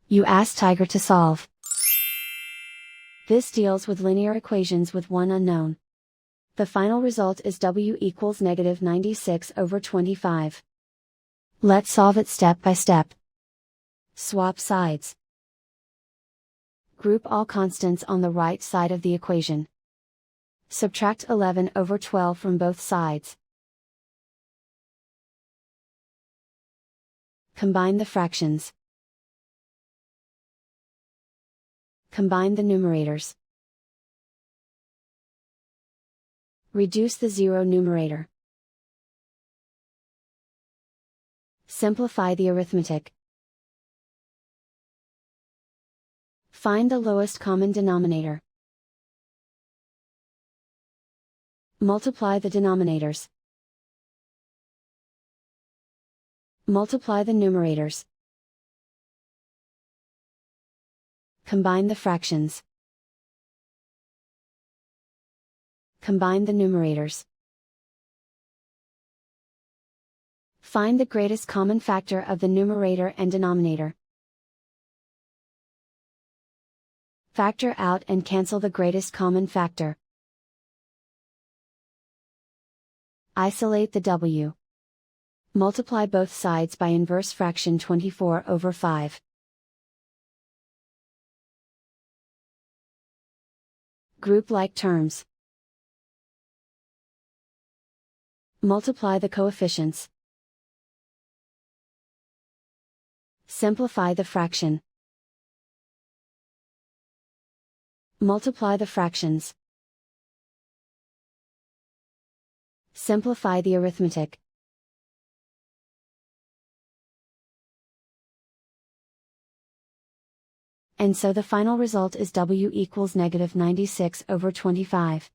You ask Tiger to solve. This deals with linear equations with one unknown. The final result is w equals negative 96 over 25. Let's solve it step by step. Swap sides. Group all constants on the right side of the equation. Subtract 11 over 12 from both sides. Combine the fractions. Combine the numerators. Reduce the zero numerator. Simplify the arithmetic. Find the lowest common denominator. Multiply the denominators. Multiply the numerators. Combine the fractions. Combine the numerators. Find the greatest common factor of the numerator and denominator. Factor out and cancel the greatest common factor. Isolate the w. Multiply both sides by inverse fraction 24 over 5. Group like terms. Multiply the coefficients. Simplify the fraction. Multiply the fractions. Simplify the arithmetic. And so the final result is w equals negative 96 over 25.